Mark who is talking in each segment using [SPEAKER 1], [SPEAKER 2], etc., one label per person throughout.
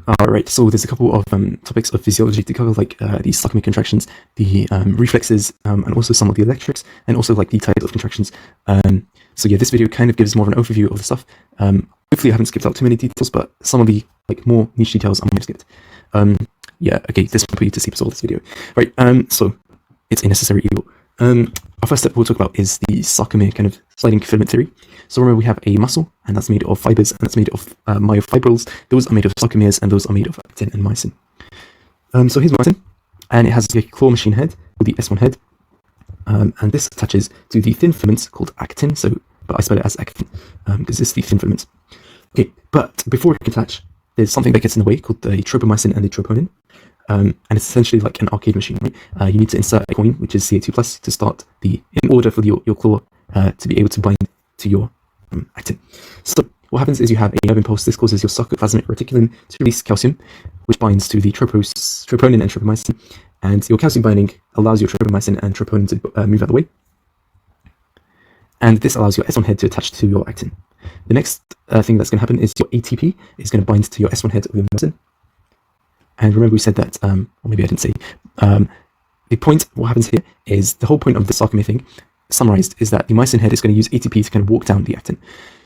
[SPEAKER 1] Alright, so there's a couple of topics of physiology to cover, like the Sarcomere contractions, the reflexes, and also some of the electrics, and also like the type of contractions. So yeah, this video kind of gives more of an overview of the stuff. Hopefully I haven't skipped out too many details, but some of the like more niche details I might have skipped. Yeah, okay, this will put you to sleep, so this video. Right, so it's a necessary evil. Our first step we'll talk about is the Sarcomere kind of sliding filament theory. So remember, we have a muscle, and that's made of fibers, and that's made of myofibrils. Those are made of sarcomeres, and those are made of actin and myosin. So here's myosin, and it has a claw machine head, called the S1 head, and this attaches to the thin filaments called actin, but I spell it as actin, because it's the thin filaments. Okay, but before it can attach, there's something that gets in the way called the tropomyosin and the troponin. And it's essentially like an arcade machine, right? You need to insert a coin, which is Ca2+, to start in order for your claw to be able to bind to your actin. So what happens is you have a nerve impulse. This causes your sarcoplasmic reticulum to release calcium, which binds to the troponin and tropomyosin, and your calcium binding allows your tropomyosin and troponin to move out of the way. And this allows your S1 head to attach to your actin. The next thing that's going to happen is your ATP is going to bind to your S1 head of your myosin. And remember we said that, or maybe I didn't say, the point, what happens here is the whole point of the sarcomere thing, summarized, is that the myosin head is going to use ATP to kind of walk down the actin.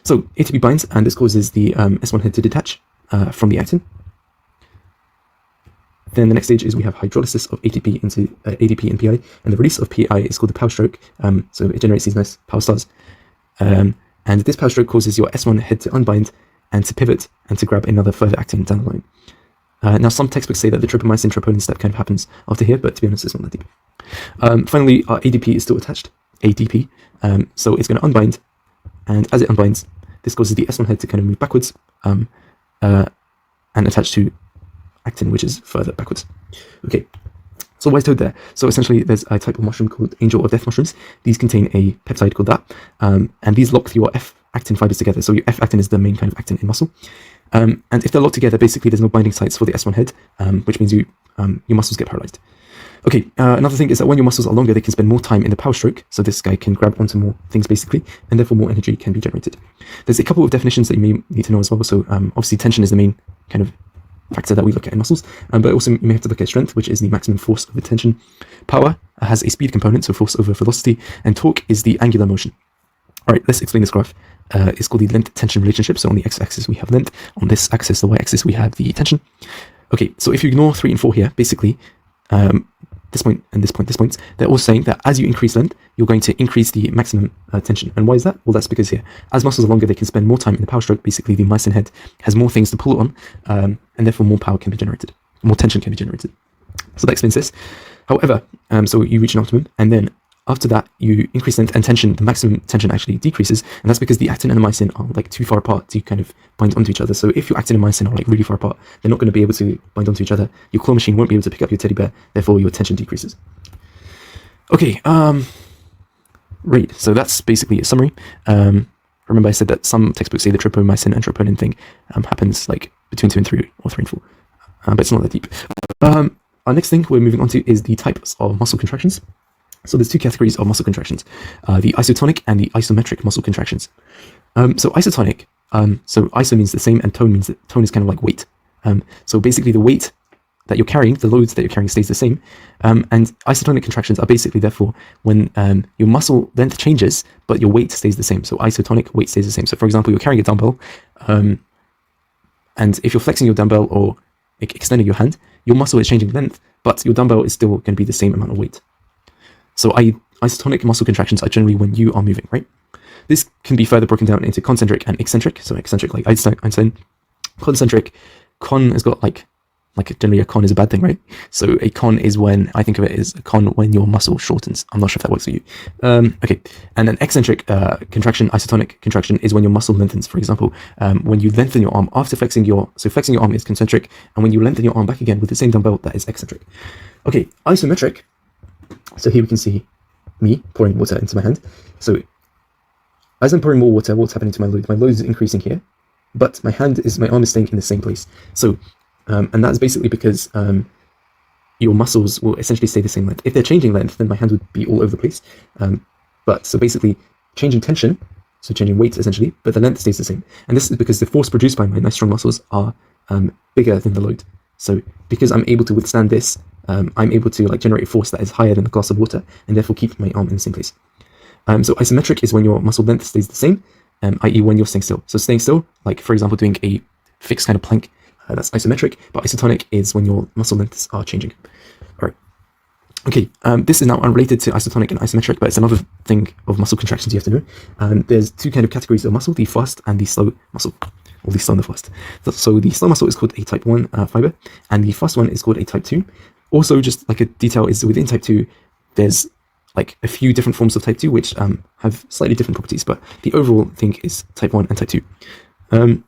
[SPEAKER 1] So ATP binds, and this causes the S1 head to detach from the actin. Then the next stage is we have hydrolysis of ATP into ADP and PI, and the release of PI is called the power stroke, so it generates these nice power stars. And this power stroke causes your S1 head to unbind and to pivot and to grab another further actin down the line. Now, some textbooks say that the tropomyosin troponin step kind of happens after here, but to be honest, it's not that deep. Finally, our ADP is still attached, ADP, so it's going to unbind, and as it unbinds, this causes the S1 head to kind of move backwards and attach to actin, which is further backwards. Okay, so why is toad there? So essentially, there's a type of mushroom called angel or death mushrooms. These contain a peptide called that, and these lock your F-actin fibers together. So your F-actin is the main kind of actin in muscle. And if they're locked together, basically there's no binding sites for the S1 head, which means your muscles get paralyzed. Okay, another thing is that when your muscles are longer, they can spend more time in the power stroke, so this guy can grab onto more things basically, and therefore more energy can be generated. There's a couple of definitions that you may need to know as well. So obviously tension is the main kind of factor that we look at in muscles, but also you may have to look at strength, which is the maximum force of the tension. Power has a speed component, so force over velocity, and torque is the angular motion. All right, let's explain this graph. It's called the length-tension relationship. So on the x-axis we have length, on this axis, the y-axis, we have the tension. Okay, so if you ignore 3 and 4 here, basically, this point and this point, they're all saying that as you increase length, you're going to increase the maximum tension. And why is that? Well, that's because here, as muscles are longer, they can spend more time in the power stroke. Basically, the myosin head has more things to pull on, and therefore more power can be generated, more tension can be generated. So that explains this. However, so you reach an optimum, and then after that, you increase length and tension, the maximum tension actually decreases, and that's because the actin and the myosin are like too far apart to kind of bind onto each other. So if your actin and myosin are like really far apart, they're not going to be able to bind onto each other. Your claw machine won't be able to pick up your teddy bear, therefore your tension decreases. Okay, right, so that's basically a summary. Remember I said that some textbooks say the tropomyosin and troponin thing happens like between 2 and 3, or 3 and 4, but it's not that deep. Our next thing we're moving on to is the types of muscle contractions. So there's 2 categories of muscle contractions, the isotonic and the isometric muscle contractions. So isotonic, so iso means the same, and tone means that tone is kind of like weight. So basically the weight that you're carrying, the loads that you're carrying stays the same. And isotonic contractions are basically therefore when your muscle length changes, but your weight stays the same. So isotonic, weight stays the same. So for example, you're carrying a dumbbell, and if you're flexing your dumbbell or extending your hand, your muscle is changing length, but your dumbbell is still going to be the same amount of weight. So isotonic muscle contractions are generally when you are moving, right? This can be further broken down into concentric and eccentric. So eccentric like Einstein, concentric, con has got like generally a con is a bad thing, right? So a con is when, I think of it as a con when your muscle shortens. I'm not sure if that works for you. Okay, and an eccentric contraction, isotonic contraction, is when your muscle lengthens. For example, when you lengthen your arm after flexing your arm is concentric, and when you lengthen your arm back again with the same dumbbell, that is eccentric. Okay, isometric. So here we can see me pouring water into my hand. So as I'm pouring more water, what's happening to my load? My load is increasing here, but my arm is staying in the same place. So, and that's basically because your muscles will essentially stay the same length. If they're changing length, then my hand would be all over the place. But so basically changing tension, so changing weight essentially, but the length stays the same. And this is because the force produced by my nice strong muscles are bigger than the load. So because I'm able to withstand this, I'm able to like generate a force that is higher than a glass of water, and therefore keep my arm in the same place. So isometric is when your muscle length stays the same, i.e. when you're staying still. So staying still, like for example doing a fixed kind of plank, that's isometric, but isotonic is when your muscle lengths are changing. All right. Okay, this is now unrelated to isotonic and isometric, but it's another thing of muscle contractions you have to know. There's two kind of categories of muscle, the fast and the slow muscle, or the slow and the fast. So the slow muscle is called a type 1 fiber, and the fast one is called a type 2. Also, just like a detail is within type 2, there's like a few different forms of type 2 which have slightly different properties, but the overall thing is type 1 and type 2.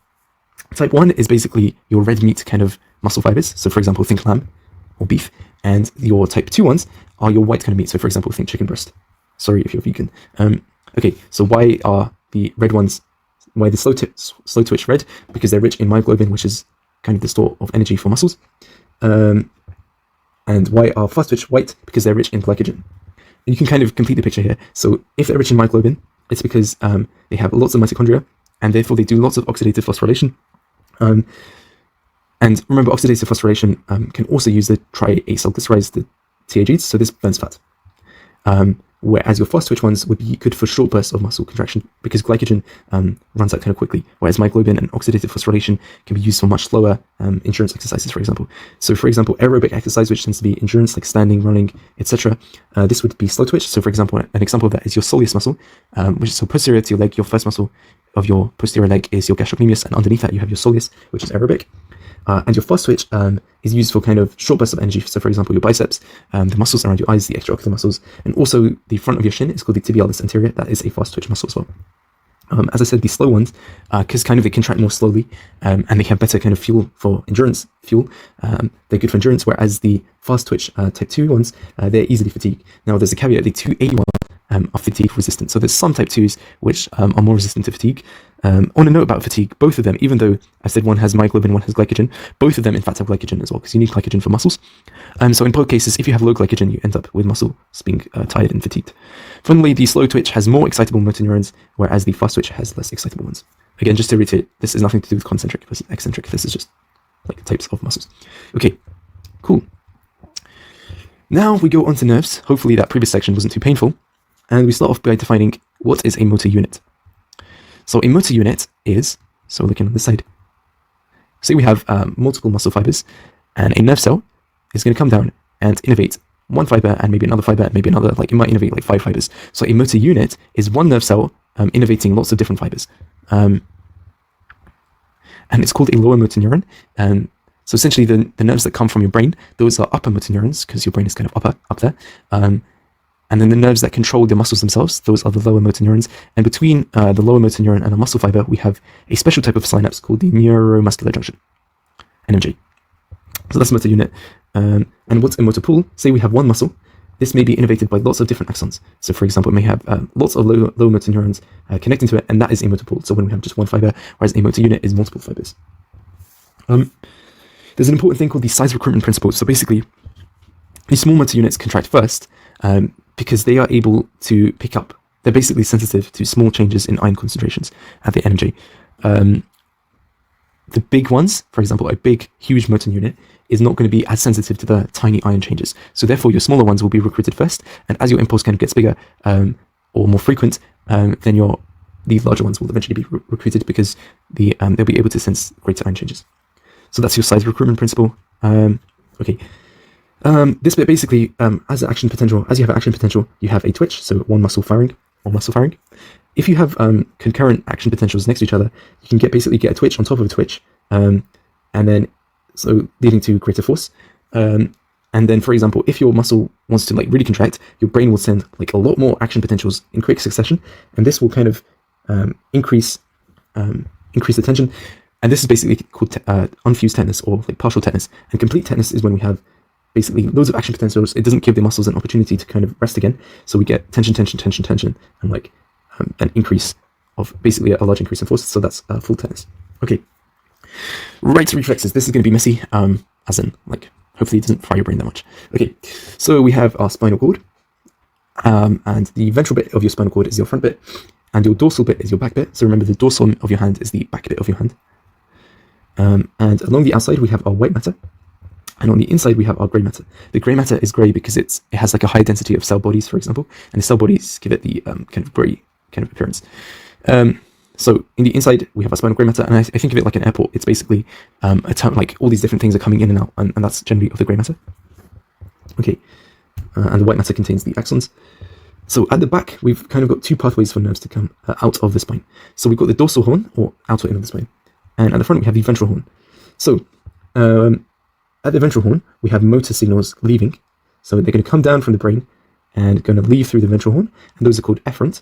[SPEAKER 1] Type 1 is basically your red meat kind of muscle fibers. So for example, think lamb or beef. And your type 2 ones are your white kind of meat. So for example, think chicken breast. Sorry if you're vegan. Okay, so why are the red ones, why the slow twitch red? Because they're rich in myoglobin, which is kind of the store of energy for muscles. And why are fast twitch white? Because they're rich in glycogen. And you can kind of complete the picture here. So if they're rich in myoglobin, it's because they have lots of mitochondria, and therefore they do lots of oxidative phosphorylation. And remember, oxidative phosphorylation can also use the triacylglycerides, the TAGs, so this burns fat. Whereas your fast twitch ones would be good for short bursts of muscle contraction because glycogen runs out kind of quickly, whereas myoglobin and oxidative phosphorylation can be used for much slower endurance exercises, for example. So for example, aerobic exercise, which tends to be endurance, like standing, running, etc., this would be slow twitch. So for example, an example of that is your soleus muscle, which is so posterior to your leg. Your first muscle of your posterior leg is your gastrocnemius, and underneath that you have your soleus, which is aerobic. And your fast twitch is used for kind of short bursts of energy. So for example, your biceps, the muscles around your eyes, the extraocular muscles, and also the front of your shin is called the tibialis anterior. That is a fast twitch muscle as well. As I said, the slow ones, because kind of they contract more slowly, and they have better kind of fuel for endurance fuel. They're good for endurance, whereas the fast twitch type 2 ones, they're easily fatigued. Now there's a caveat, the 281 are fatigue resistant. So there's some type 2s which are more resistant to fatigue. On a note about fatigue, both of them, even though I said one has myoglobin, one has glycogen, both of them in fact have glycogen as well, because you need glycogen for muscles. So in both cases, if you have low glycogen, you end up with muscles being tired and fatigued. Finally, the slow twitch has more excitable motor neurons, whereas the fast twitch has less excitable ones. Again, just to reiterate, this is nothing to do with concentric versus eccentric. This is just like types of muscles. Okay, cool. Now we go on to nerves. Hopefully that previous section wasn't too painful. And we start off by defining what is a motor unit. So a motor unit is, so looking on this side, say we have multiple muscle fibers, and a nerve cell is going to come down and innervate one fiber and maybe another fiber and maybe another, like it might innervate like 5 fibers. So a motor unit is one nerve cell innervating lots of different fibers. And it's called a lower motor neuron. So essentially the nerves that come from your brain, those are upper motor neurons because your brain is kind of up there. And then the nerves that control the muscles themselves, those are the lower motor neurons. And between the lower motor neuron and a muscle fiber, we have a special type of synapse called the neuromuscular junction, NMJ. So that's a motor unit. And what's a motor pool? Say we have one muscle. This may be innervated by lots of different axons. So for example, it may have lots of low motor neurons connecting to it, and that is a motor pool. So when we have just one fiber, whereas a motor unit is multiple fibers. There's an important thing called the size recruitment principle. So basically, these small motor units contract first, because they are able to pick up, they're basically sensitive to small changes in ion concentrations at the NMJ. The big ones, for example, a big, huge motor unit, is not going to be as sensitive to the tiny ion changes. So therefore, your smaller ones will be recruited first, and as your impulse kind of gets bigger or more frequent, then these larger ones will eventually be recruited because they'll be able to sense greater ion changes. So that's your size recruitment principle. Okay. This bit basically, as you have action potential, you have a twitch, so one muscle firing or muscle firing. If you have concurrent action potentials next to each other, you can basically get a twitch on top of a twitch, and then so leading to greater force. And then, for example, if your muscle wants to like really contract, your brain will send like a lot more action potentials in quick succession, and this will kind of increase the tension. And this is basically called unfused tetanus or like partial tetanus. And complete tetanus is when we have basically loads of action potentials. It doesn't give the muscles an opportunity to kind of rest again. So we get tension, and like an increase of basically a large increase in force. So that's full tetanus. Okay. Right, reflexes. This is going to be messy, as in like hopefully it doesn't fry your brain that much. Okay, so we have our spinal cord, and the ventral bit of your spinal cord is your front bit, and your dorsal bit is your back bit. So remember, the dorsum of your hand is the back bit of your hand. And along the outside, we have our white matter. And on the inside, we have our grey matter. The grey matter is grey because it has like a high density of cell bodies, for example, and the cell bodies give it the kind of grey kind of appearance. So in the inside, we have our spinal grey matter, and I think of it like an airport. It's basically a term, like all these different things are coming in and out, and that's generally of the grey matter. Okay, and the white matter contains the axons. So at the back, we've kind of got two pathways for nerves to come out of the spine. So we've got the dorsal horn, or outer end of the spine, and at the front we have the ventral horn. So at the ventral horn, we have motor signals leaving. So they're going to come down from the brain and going to leave through the ventral horn, and those are called afferent.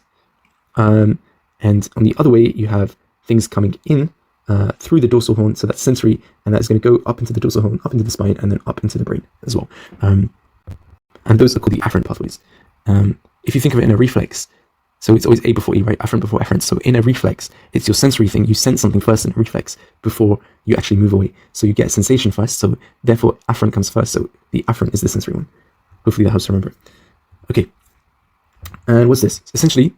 [SPEAKER 1] And on the other way, you have things coming in through the dorsal horn, so that's sensory, and that's going to go up into the dorsal horn, up into the spine, and then up into the brain as well. And those are called the afferent pathways. If you think of it in a reflex, so it's always A before E, right? Afferent before afferent. So in a reflex, it's your sensory thing. You sense something first in a reflex before you actually move away. So you get a sensation first, so therefore afferent comes first. So the afferent is the sensory one. Hopefully that helps to remember. Okay. And what's this? Essentially,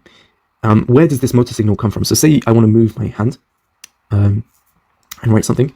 [SPEAKER 1] where does this motor signal come from? So say I want to move my hand and write something.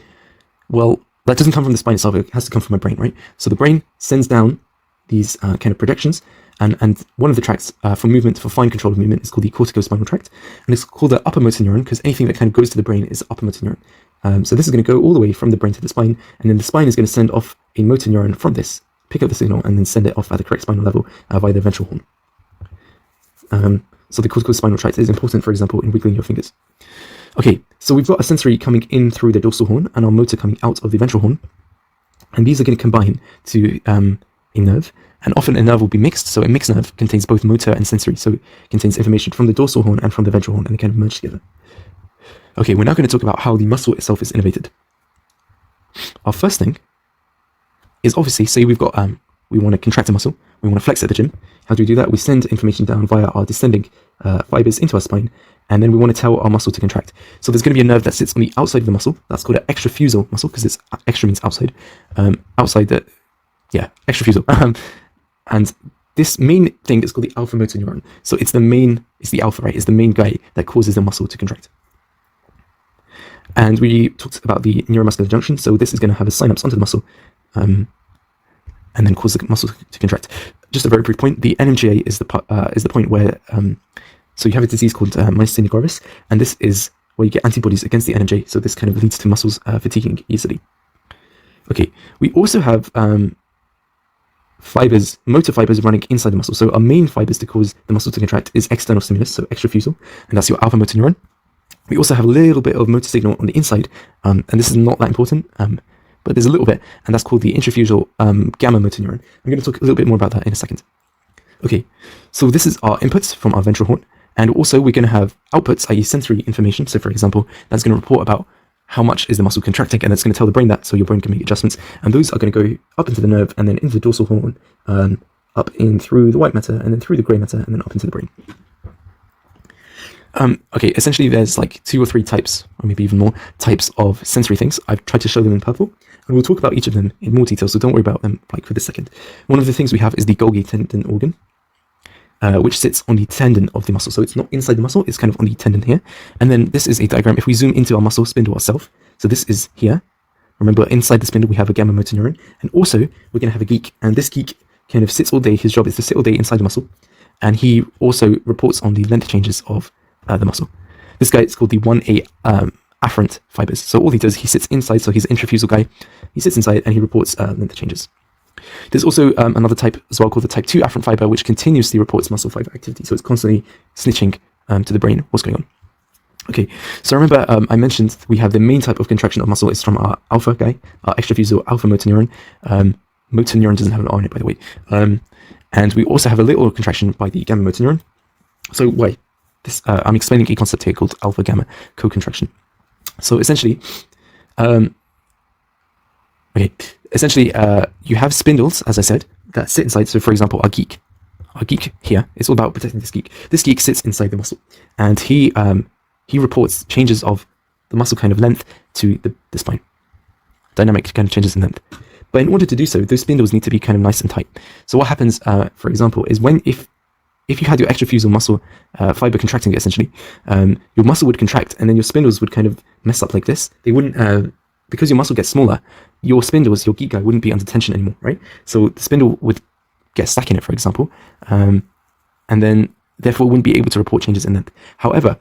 [SPEAKER 1] Well, that doesn't come from the spine itself. It has to come from my brain, right? So the brain sends down these kind of projections, and one of the tracts for movement, for fine control of movement, is called the corticospinal tract, and it's called the upper motor neuron because anything that kind of goes to the brain is upper motor neuron. So this is going to go all the way from the brain to the spine, and then the spine is going to send off a motor neuron from this, pick up the signal, and then send it off at the correct spinal level via the ventral horn. So the corticospinal tract is important, for example, in wiggling your fingers. Okay, so we've got a sensory coming in through the dorsal horn and our motor coming out of the ventral horn, and these are going to combine to a nerve. And often a nerve will be mixed, so a mixed nerve contains both motor and sensory, so it contains information from the dorsal horn and from the ventral horn, and they kind of merge together. Okay, we're now going to talk about how the muscle itself is innervated. Our first thing is obviously, say we've got, we want to contract a muscle, we want to flex at the gym. How do we do that? We send information down via our descending fibres into our spine, and then we want to tell our muscle to contract. So there's going to be a nerve that sits on the outside of the muscle. That's called an extrafusal muscle, because it's extra means outside. Extrafusal. And this main thing is called the alpha motor neuron. So it's the alpha, right? It's the main guy that causes the muscle to contract. And we talked about the neuromuscular junction. So this is going to have a synapse onto the muscle, and then cause the muscle to contract. Just a very brief point: the NMGA is the point where so you have a disease called myasthenia gravis, and this is where you get antibodies against the NMJ. So this kind of leads to muscles fatiguing easily. Okay, we also have fibers, motor fibers running inside the muscle. So our main fibers to cause the muscle to contract is external stimulus, so extrafusal, and that's your alpha motor neuron. We also have a little bit of motor signal on the inside, and this is not that important, but there's a little bit, and that's called the intrafusal gamma motor neuron. I'm going to talk a little bit more about that in a second. Okay, so this is our inputs from our ventral horn, and also we're going to have outputs, i.e. sensory information. So for example, that's going to report about how much is the muscle contracting, and it's going to tell the brain that, so your brain can make adjustments, and those are going to go up into the nerve, and then into the dorsal horn, up in through the white matter, and then through the grey matter, and then up into the brain. Okay, essentially there's like 2 or 3 types, or maybe even more, types of sensory things. I've tried to show them in purple, and we'll talk about each of them in more detail, so don't worry about them like for this second. One of the things we have is the Golgi tendon organ, which sits on the tendon of the muscle. So it's not inside the muscle, it's kind of on the tendon here. And then this is a diagram. If we zoom into our muscle spindle itself, so this is here. Remember, inside the spindle we have a gamma motor neuron, and also we're going to have a geek, and this geek kind of sits all day. His job is to sit all day inside the muscle, and he also reports on the length changes of the muscle. This guy is called the 1A afferent fibers. So all he does, he sits inside, so he's an intrafusal guy. He sits inside and he reports length changes. There's also another type as well called the type 2 afferent fiber, which continuously reports muscle fiber activity. So it's constantly snitching to the brain what's going on. Okay, so remember I mentioned we have the main type of contraction of muscle is from our alpha guy, our extrafusal alpha motor neuron. Motor neuron doesn't have an R in it, by the way. And we also have a little contraction by the gamma motor neuron. So why? This, I'm explaining a concept here called alpha-gamma co-contraction. So essentially, you have spindles, as I said, that sit inside. So for example, our geek here, it's all about protecting this geek. This geek sits inside the muscle, and he reports changes of the muscle kind of length to the spine. Dynamic kind of changes in length. But in order to do so, those spindles need to be kind of nice and tight. So what happens, for example, is if you had your extrafusal muscle fiber contracting, essentially, your muscle would contract, and then your spindles would kind of mess up like this. They wouldn't because your muscle gets smaller, your spindles, your geek guy, wouldn't be under tension anymore, right? So the spindle would get stuck in it, for example, and then therefore wouldn't be able to report changes in length. However,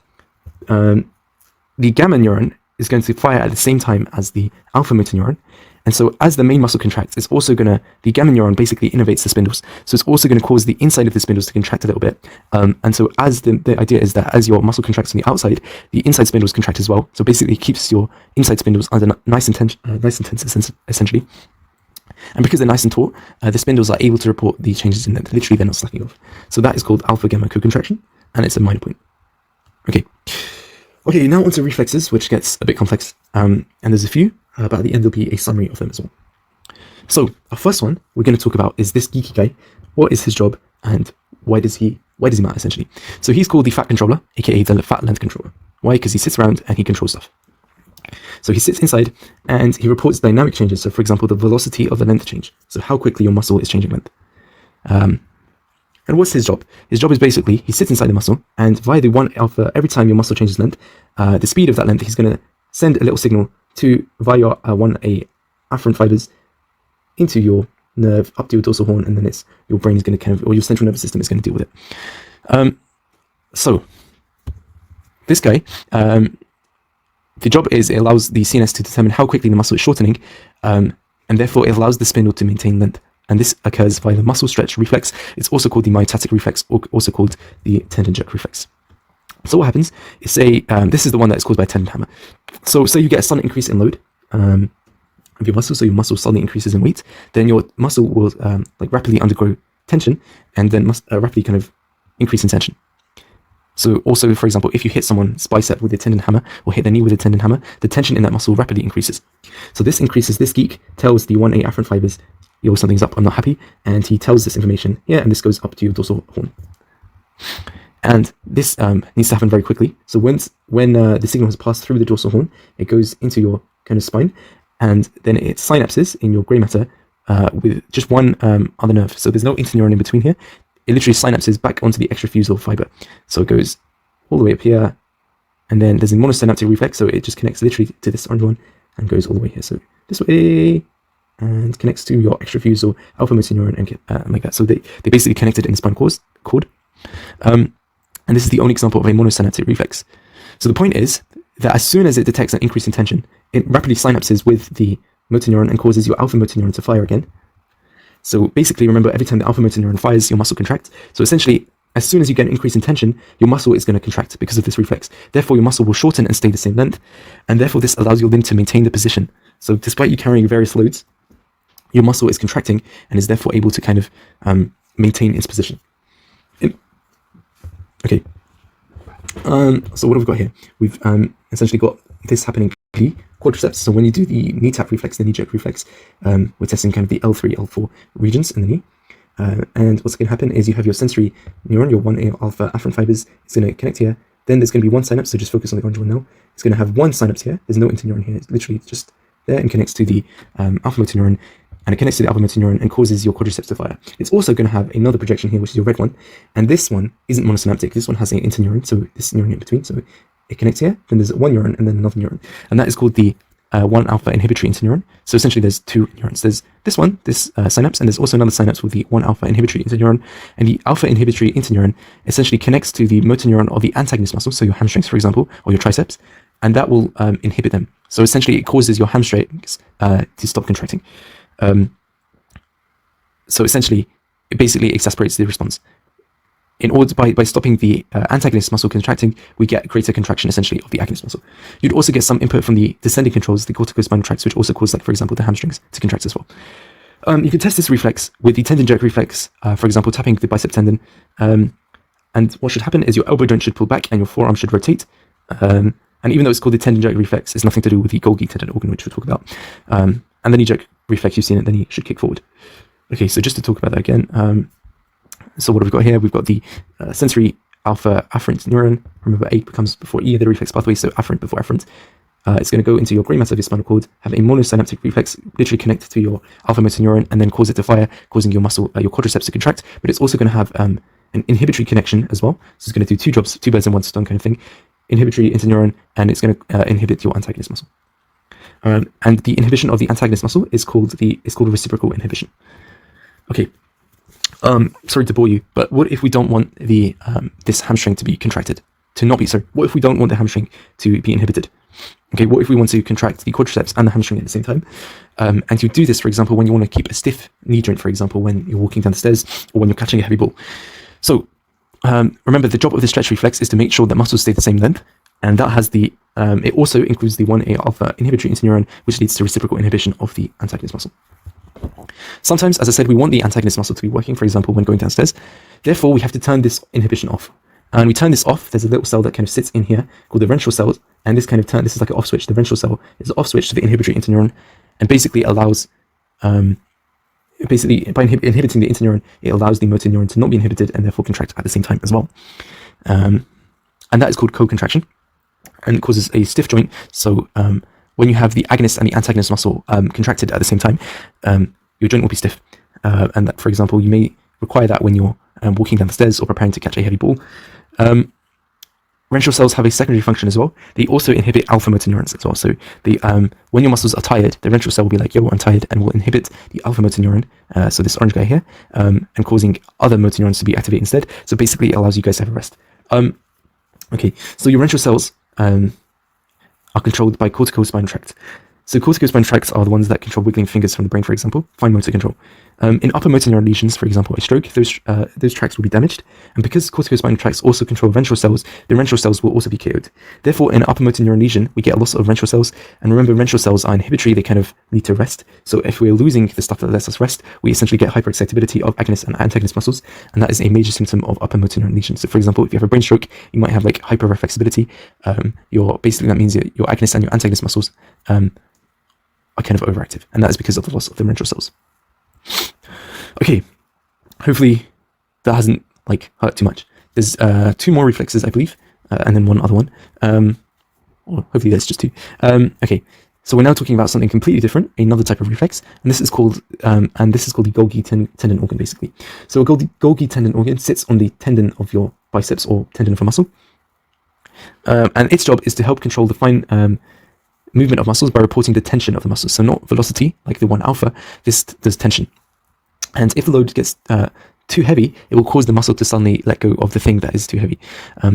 [SPEAKER 1] the gamma neuron is going to fire at the same time as the alpha motor neuron. And so as the main muscle contracts, it's also the gamma neuron basically innervates the spindles. So it's also going to cause the inside of the spindles to contract a little bit. And so as the idea is that as your muscle contracts on the outside, the inside spindles contract as well. So basically it keeps your inside spindles under nice and tense, essentially. And because they're nice and taut, the spindles are able to report the changes in length. Literally, they're not slacking off. So that is called alpha-gamma co-contraction, and it's a minor point. Okay, now onto reflexes, which gets a bit complex. And there's a few, but at the end there'll be a summary of them as well. So our first one we're going to talk about is this geeky guy. What is his job, and why does he matter, essentially? So he's called the fat controller, aka the fat length controller. Why? Because he sits around and he controls stuff. So he sits inside and he reports dynamic changes. So for example, the velocity of the length change. So how quickly your muscle is changing length. And what's his job? His job is basically, he sits inside the muscle, and via the 1 alpha, every time your muscle changes length, the speed of that length, he's going to send a little signal via your 1A afferent fibres into your nerve, up to your dorsal horn, and then your brain is going to or your central nervous system is going to deal with it. So this guy, the job is it allows the CNS to determine how quickly the muscle is shortening, and therefore it allows the spindle to maintain length. And this occurs via the muscle stretch reflex. It's also called the myotatic reflex, or also called the tendon jerk reflex. So what happens is, this is the one that is caused by a tendon hammer. So say you get a sudden increase in load of your muscle, so your muscle suddenly increases in weight, then your muscle will rapidly undergo tension, and then rapidly kind of increase in tension. So also, for example, if you hit someone's bicep with a tendon hammer, or hit their knee with a tendon hammer, the tension in that muscle rapidly increases. So this geek tells the 1A afferent fibers, yo, something's up, I'm not happy, and he tells this information here, and this goes up to your dorsal horn. And this needs to happen very quickly. So when the signal has passed through the dorsal horn, it goes into your kind of spine, and then it synapses in your grey matter with just one other nerve. So there's no interneuron in between here. It literally synapses back onto the extrafusal fiber. So it goes all the way up here, and then there's a monosynaptic reflex, so it just connects literally to this orange one and goes all the way here. So this way, and connects to your extrafusal alpha motor neuron and like that. So they basically connected in the spinal cord. And this is the only example of a monosynaptic reflex. So the point is that as soon as it detects an increase in tension, it rapidly synapses with the motor neuron and causes your alpha motor neuron to fire again. So basically, remember, every time the alpha motor neuron fires, your muscle contracts. So essentially, as soon as you get an increase in tension, your muscle is going to contract because of this reflex. Therefore, your muscle will shorten and stay the same length. And therefore, this allows your limb to maintain the position. So despite you carrying various loads, your muscle is contracting and is therefore able to kind of maintain its position. Okay. So what have we got here? We've essentially got this happening in the quadriceps. So when you do the knee tap reflex, the knee jerk reflex, we're testing kind of the L3, L4 regions in the knee. And what's going to happen is you have your sensory neuron, your 1A alpha afferent fibers. It's going to connect here. Then there's going to be one synapse. So just focus on the orange one now. It's going to have one synapse here. There's no interneuron here. It's literally just there and connects to the alpha motor neuron. And it connects to the alpha motor neuron and causes your quadriceps to fire. It's also going to have another projection here, which is your red one. And this one isn't monosynaptic. This one has an interneuron, so this neuron in between. So it connects here, then there's one neuron and then another neuron. And that is called the 1 alpha inhibitory interneuron. So essentially there's two neurons. There's this one, this synapse, and there's also another synapse with the 1 alpha inhibitory interneuron. And the alpha inhibitory interneuron essentially connects to the motor neuron of the antagonist muscle, so your hamstrings, for example, or your triceps, and that will inhibit them. So essentially it causes your hamstrings to stop contracting. So essentially, it basically exacerbates the response. In order by stopping the antagonist muscle contracting, we get greater contraction essentially of the agonist muscle. You'd also get some input from the descending controls, the corticospinal tracts, which also cause, like for example, the hamstrings to contract as well. You can test this reflex with the tendon jerk reflex, for example, tapping the bicep tendon. And what should happen is your elbow joint should pull back and your forearm should rotate. And even though it's called the tendon jerk reflex, it's nothing to do with the Golgi tendon organ, which we'll talk about. And the knee jerk reflex, you've seen it, then you should kick forward. Okay, so just to talk about that again, so what have we got here? We've got the sensory alpha afferent neuron. Remember, A comes before E, the reflex pathway, so afferent before afferent. It's going to go into your grey matter of your spinal cord, have a monosynaptic reflex, literally connect to your alpha motor neuron, and then cause it to fire, causing your muscle, your quadriceps to contract. But it's also going to have an inhibitory connection as well. So it's going to do two jobs, two birds in one stone kind of thing. Inhibitory interneuron, and it's going to inhibit your antagonist muscle. And the inhibition of the antagonist muscle is called a reciprocal inhibition. Okay. Sorry to bore you, but what if we don't want this hamstring to be contracted? What if we don't want the hamstring to be inhibited? Okay, what if we want to contract the quadriceps and the hamstring at the same time? And you do this, for example, when you want to keep a stiff knee joint, for example, when you're walking down the stairs or when you're catching a heavy ball. So remember, the job of the stretch reflex is to make sure that muscles stay the same length, and that has it also includes the 1A alpha inhibitory interneuron, which leads to reciprocal inhibition of the antagonist muscle. Sometimes, as I said, we want the antagonist muscle to be working, for example, when going downstairs. Therefore, we have to turn this inhibition off. And we turn this off. There's a little cell that kind of sits in here called the Renshaw cells, and this is like an off switch. The Renshaw cell is an off switch to the inhibitory interneuron, and basically allows, by inhibiting the interneuron, it allows the motor neuron to not be inhibited and therefore contract at the same time as well. And that is called co-contraction, and it causes a stiff joint. So when you have the agonist and the antagonist muscle contracted at the same time, your joint will be stiff. And that, for example, you may require that when you're walking down the stairs or preparing to catch a heavy ball. Renshaw cells have a secondary function as well. They also inhibit alpha motor neurons as well. So when your muscles are tired, the Renshaw cell will be like, yo, I'm tired, and will inhibit the alpha motor neuron, so this orange guy here, and causing other motor neurons to be activated instead. So basically it allows you guys to have a rest. Okay, so your Renshaw cells are controlled by corticospinal tract. So corticospinal tracts are the ones that control wiggling fingers from the brain, for example, fine motor control. In upper motor neuron lesions, for example, a stroke, those tracts will be damaged. And because corticospinal tracts also control Renshaw cells, the Renshaw cells will also be KO'd. Therefore, in an upper motor neuron lesion, we get a loss of Renshaw cells. And remember, Renshaw cells are inhibitory, they kind of need to rest. So if we're losing the stuff that lets us rest, we essentially get hyperexcitability of agonist and antagonist muscles. And that is a major symptom of upper motor neuron lesions. So for example, if you have a brain stroke, you might have like hyperreflexibility. Basically that means your agonist and your antagonist muscles are kind of overactive, and that is because of the loss of the Renshaw cells. Okay, hopefully that hasn't hurt too much. There's 2 more reflexes, I believe, and then one other one. Or hopefully there's just 2. Okay, so we're now talking about something completely different, another type of reflex, and this is called the Golgi tendon organ, basically. So a Golgi tendon organ sits on the tendon of your biceps or tendon of a muscle, and its job is to help control the fine movement of muscles by reporting the tension of the muscles. So not velocity, like the 1 alpha, this does tension. And if the load gets too heavy, it will cause the muscle to suddenly let go of the thing that is too heavy.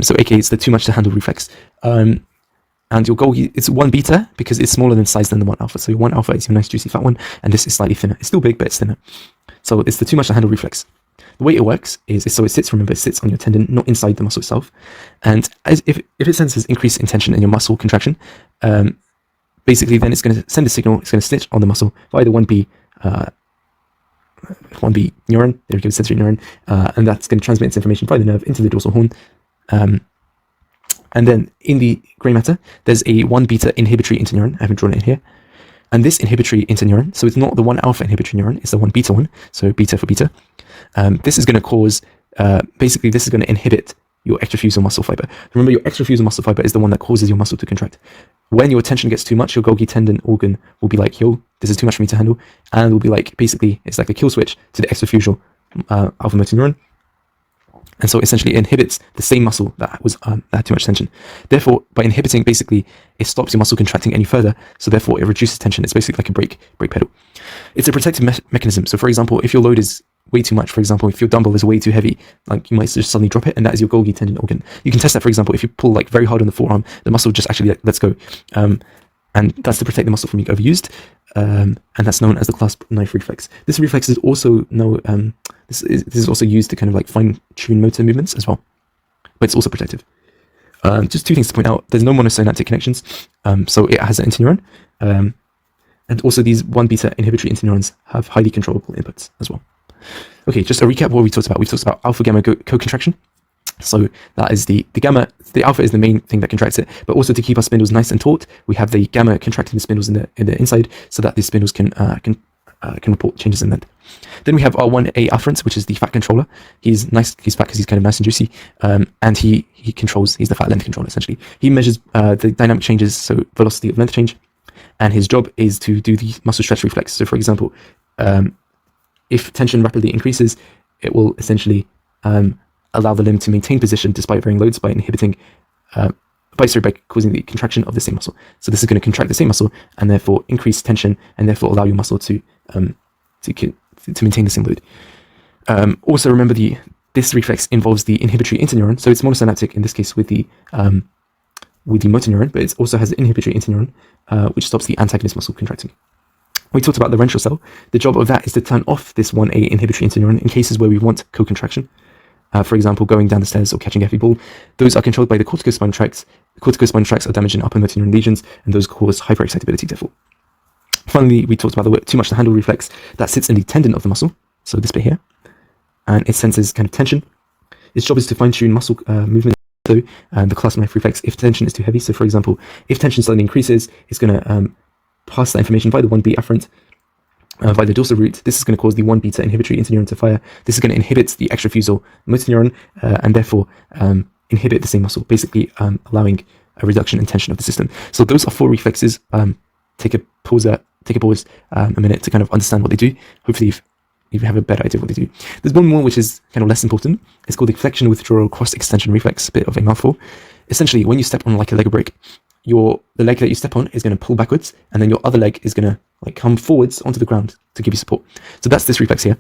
[SPEAKER 1] So aka it's the too much to handle reflex. And your Golgi, it's 1 beta because it's smaller in size than the 1 alpha. So your 1 alpha is your nice juicy fat one, and this is slightly thinner. It's still big, but it's thinner. So it's the too much to handle reflex. The way it works is, it sits on your tendon, not inside the muscle itself. And if it senses increase in tension in your muscle contraction, basically then it's going to send a signal, it's going to stitch on the muscle via the 1B neuron, there we go, sensory neuron, and that's going to transmit its information via the nerve into the dorsal horn. And then in the grey matter, there's a 1 beta inhibitory interneuron, I haven't drawn it in here. And this inhibitory interneuron, so it's not the 1 alpha inhibitory neuron, it's the 1 beta one, so beta for beta. This is going to cause, basically this is going to inhibit your extrafusal muscle fiber. Remember, your extrafusal muscle fiber is the one that causes your muscle to contract. When your tension gets too much, your Golgi tendon organ will be like, yo, this is too much for me to handle. And it will be like, basically, it's like a kill switch to the extrafusal alpha motor neuron. And so essentially it inhibits the same muscle that had too much tension. Therefore, by inhibiting, basically, it stops your muscle contracting any further. So therefore, it reduces tension. It's basically like a brake pedal. It's a protective mechanism. So for example, if your load is way too much, for example, if your dumbbell is way too heavy, you might just suddenly drop it, and that is your Golgi tendon organ. You can test that, for example, if you pull very hard on the forearm, the muscle just actually lets go. And that's to protect the muscle from being overused. And that's known as the clasp knife reflex. This reflex is also this is also used to kind of fine tune motor movements as well, but it's also protective. Just 2 things to point out: there's no monosynaptic connections, so it has an interneuron, and also these 1 beta inhibitory interneurons have highly controllable inputs as well. Okay, just a recap of what we talked about. We talked about alpha gamma co-contraction. So that is the gamma. The alpha is the main thing that contracts it, but also to keep our spindles nice and taut, we have the gamma contracting the spindles in the inside, so that the spindles can report changes in length. Then we have our 1A afferent, which is the fat controller. He's nice. He's fat because he's kind of nice and juicy, and he controls. He's the fat length controller essentially. He measures the dynamic changes, so velocity of length change, and his job is to do the muscle stretch reflex. So for example, if tension rapidly increases, it will essentially allow the limb to maintain position despite varying loads by inhibiting by causing the contraction of the same muscle. So this is going to contract the same muscle and therefore increase tension and therefore allow your muscle to maintain the same load. Also remember this reflex involves the inhibitory interneuron, so it's monosynaptic in this case with the motor neuron, but it also has the inhibitory interneuron, which stops the antagonist muscle contracting. We talked about the Renshaw cell. The job of that is to turn off this 1A inhibitory interneuron in cases where we want co-contraction. For example, going down the stairs or catching a heavy ball. Those are controlled by the corticospinal tracts. The corticospinal tracts are damaged in upper motor neuron lesions, and those cause hyperexcitability, therefore. Finally, we talked about the too much to handle reflex that sits in the tendon of the muscle, so this bit here, and it senses kind of tension. Its job is to fine-tune muscle movement. So the clasp knife reflex, if tension is too heavy, so for example, if tension suddenly increases, it's going to pass that information by the 1B afferent, by the dorsal root. This is going to cause the 1-beta inhibitory interneuron to fire. This is going to inhibit the extrafusal motor neuron and therefore inhibit the same muscle, basically allowing a reduction in tension of the system. So those are 4 reflexes. Take a pause a minute to kind of understand what they do. Hopefully you have a better idea of what they do. There's one more which is kind of less important. It's called the Flexion-withdrawal cross-extension reflex, a bit of a mouthful. Essentially, when you step on like a Lego brick, the leg that you step on is going to pull backwards, and then your other leg is going to like come forwards onto the ground to give you support. So that's this reflex here.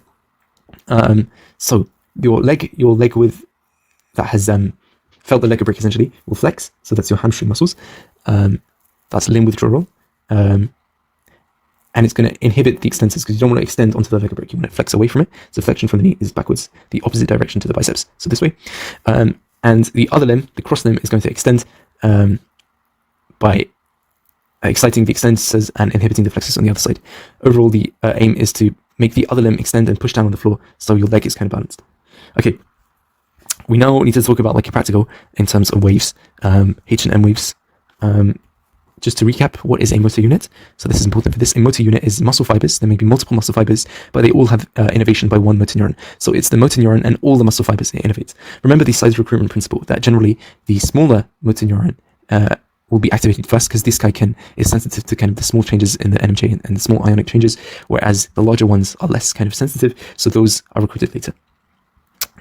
[SPEAKER 1] So your leg with that has felt the Lego brick essentially will flex. So that's your hamstring muscles. That's limb withdrawal. And it's going to inhibit the extensors because you don't want to extend onto the Lego brick. You want to flex away from it. So flexion from the knee is backwards, the opposite direction to the biceps. So this way. And the other limb, the cross limb, is going to extend by exciting the extensors and inhibiting the flexors on the other side. Overall, the aim is to make the other limb extend and push down on the floor so your leg is kind of balanced. Okay, we now need to talk about like a practical in terms of waves, H and M waves. Just to recap, what is a motor unit? So this is important for this. A motor unit is muscle fibers. There may be multiple muscle fibers, but they all have innervation by one motor neuron. So it's the motor neuron and all the muscle fibers it innervates. Remember the size recruitment principle, that generally the smaller motor neuron will be activated first because this guy is sensitive to kind of the small changes in the NMJ and the small ionic changes, whereas the larger ones are less kind of sensitive, so those are recruited later.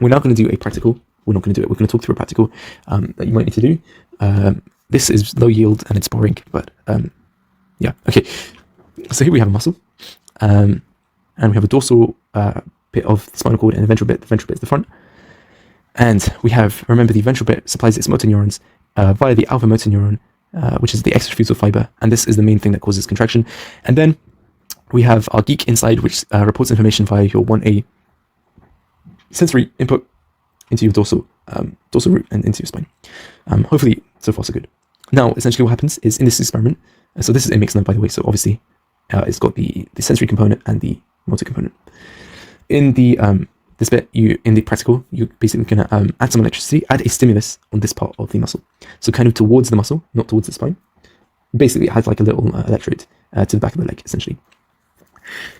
[SPEAKER 1] We're now going to do a practical. We're not going to do it. We're going to talk through a practical that you might need to do. This is low yield and it's boring, but yeah, okay. So here we have a muscle, and we have a dorsal bit of the spinal cord and a ventral bit. The ventral bit is the front. And we have, remember, the ventral bit supplies its motor neurons via the alpha motor neuron, which is the extrafusal fiber, and this is the main thing that causes contraction. And then we have our geek inside, which reports information via your 1A sensory input into your dorsal root and into your spine. Hopefully, so far so good. Now, essentially what happens is in this experiment, so this is a mixed nerve, by the way, so obviously it's got the sensory component and the motor component. In the this bit, in the practical, you're basically going to add some electricity, add a stimulus on this part of the muscle. So kind of towards the muscle, not towards the spine. Basically, it has like a little electrode to the back of the leg, essentially.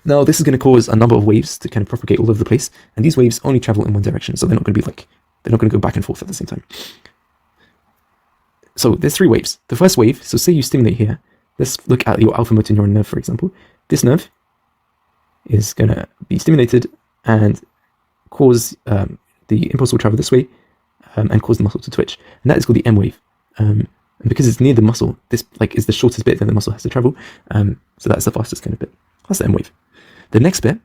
[SPEAKER 1] Now, this is going to cause a number of waves to kind of propagate all over the place, and these waves only travel in one direction, so they're not going to go back and forth at the same time. So there's 3 waves. The first wave, so say you stimulate here. Let's look at your alpha motor neuron nerve, for example. This nerve is going to be stimulated and cause the impulse will travel this way and cause the muscle to twitch. And that is called the M wave. And because it's near the muscle, this like is the shortest bit that the muscle has to travel. So that's the fastest kind of bit. That's the M wave. The next bit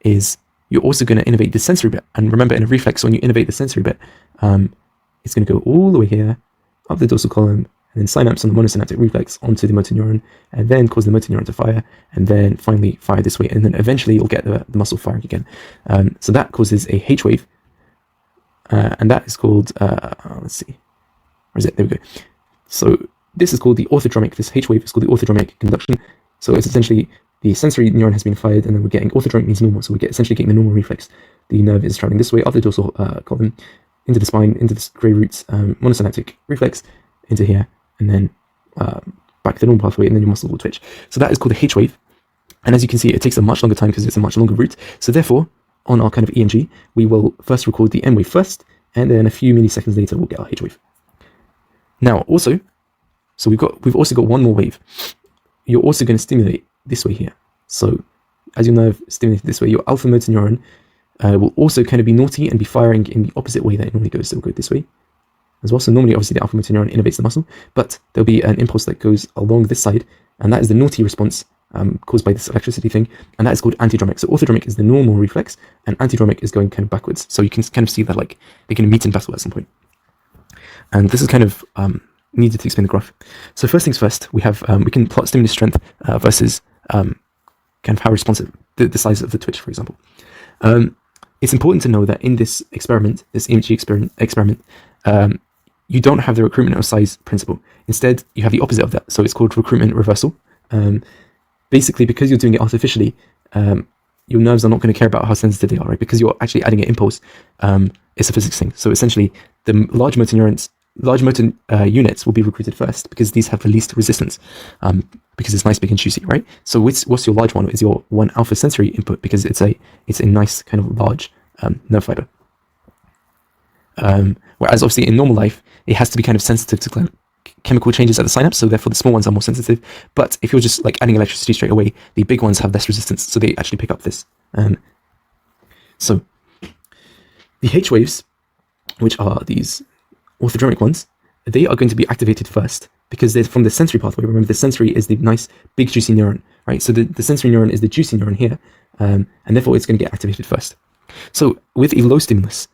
[SPEAKER 1] is you're also going to innervate the sensory bit. And remember, in a reflex, when you innervate the sensory bit, it's going to go all the way here, up the dorsal column, and then synapse on the monosynaptic reflex onto the motor neuron, and then cause the motor neuron to fire, and then finally fire this way, and then eventually you'll get the muscle firing again. So that causes a H wave, and that is called, let's see, where is it? There we go. So this is called the orthodromic, this H wave is called the orthodromic conduction. So it's essentially the sensory neuron has been fired, and then we're getting orthodromic means normal, so we're essentially getting the normal reflex. The nerve is traveling this way, up the dorsal column, into the spine, into the gray roots, monosynaptic reflex, into here, and then back to the normal pathway, and then your muscle will twitch. So that is called a H wave. And as you can see, it takes a much longer time because it's a much longer route. So therefore, on our kind of EMG, we will first record the M wave first, and then a few milliseconds later, we'll get our H wave. Now, also, so we've also got one more wave. You're also going to stimulate this way here. So as your nerve stimulated this way, your alpha motor neuron will also kind of be naughty and be firing in the opposite way that it normally goes. So we'll go this way, as well. So normally, obviously, the alpha motor neuron innervates the muscle, but there'll be an impulse that goes along this side, and that is the naughty response caused by this electricity thing, and that is called antidromic. So orthodromic is the normal reflex, and antidromic is going kind of backwards. So you can kind of see that like they're going to meet in battle at some point. And this is kind of needed to explain the graph. So first things first, we have we can plot stimulus strength versus kind of how responsive the size of the twitch, for example. It's important to know that in this experiment, this EMG experiment, you don't have the recruitment of size principle. Instead, you have the opposite of that. So it's called recruitment reversal. Basically, because you're doing it artificially, your nerves are not going to care about how sensitive they are, right? Because you're actually adding an impulse. It's a physics thing. So essentially, the large motor units will be recruited first because these have the least resistance, because it's nice, big, and juicy, right? So what's your large one? Is your 1 alpha sensory input, because it's a nice kind of large nerve fiber. Whereas obviously in normal life, it has to be kind of sensitive to chemical changes at the synapse, so therefore the small ones are more sensitive. But if you're just like adding electricity straight away, the big ones have less resistance, so they actually pick up this. So the H waves, which are these orthodromic ones, they are going to be activated first because they're from the sensory pathway. Remember, the sensory is the nice big juicy neuron, right? So the sensory neuron is the juicy neuron here, and therefore it's going to get activated first. So with a low stimulus,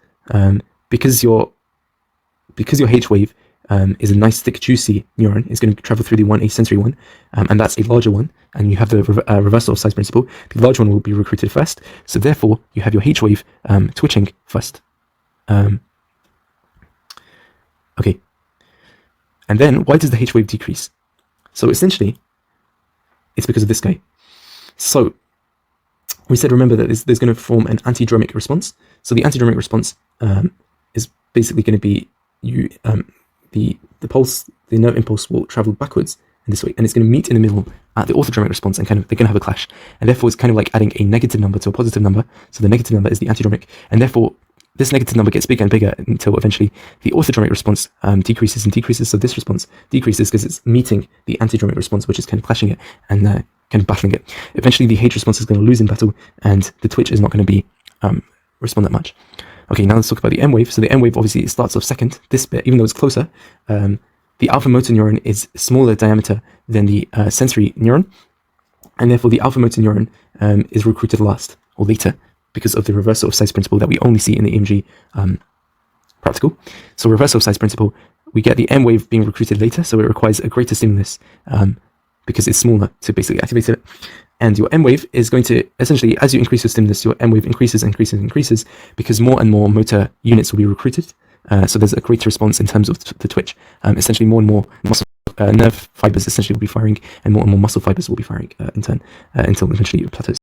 [SPEAKER 1] because your H wave is a nice thick juicy neuron, it's going to travel through the 1A sensory one, and that's a larger one, and you have the reversal of size principle. The large one will be recruited first, so therefore you have your H wave twitching first. Okay, and then why does the H wave decrease? So essentially, it's because of this guy. So we said, remember, that there's going to form an antidromic response. So the antidromic response is basically going to be the pulse, the nerve impulse will travel backwards in this way, and it's going to meet in the middle at the orthodromic response, and kind of they're going to have a clash, and therefore it's kind of like adding a negative number to a positive number. So the negative number is the antidromic, and therefore this negative number gets bigger and bigger until eventually the orthodromic response decreases and decreases. So this response decreases because it's meeting the antidromic response, which is kind of clashing it and kind of battling it. Eventually the H response is going to lose in battle, and the twitch is not going to be respond that much. Okay, now let's talk about the M wave. So the M wave, obviously, it starts off second, this bit, even though it's closer. The alpha motor neuron is smaller diameter than the sensory neuron, and therefore the alpha motor neuron is recruited last or later because of the reversal of size principle that we only see in the EMG practical. So reversal of size principle, we get the M wave being recruited later, so it requires a greater stimulus because it's smaller to basically activate it. And your M wave is going to, essentially, as you increase your stimulus, your M wave increases and increases and increases because more and more motor units will be recruited. So there's a greater response in terms of the twitch. Essentially, more and more muscle nerve fibers essentially will be firing, and more muscle fibers will be firing in turn until eventually it plateaus.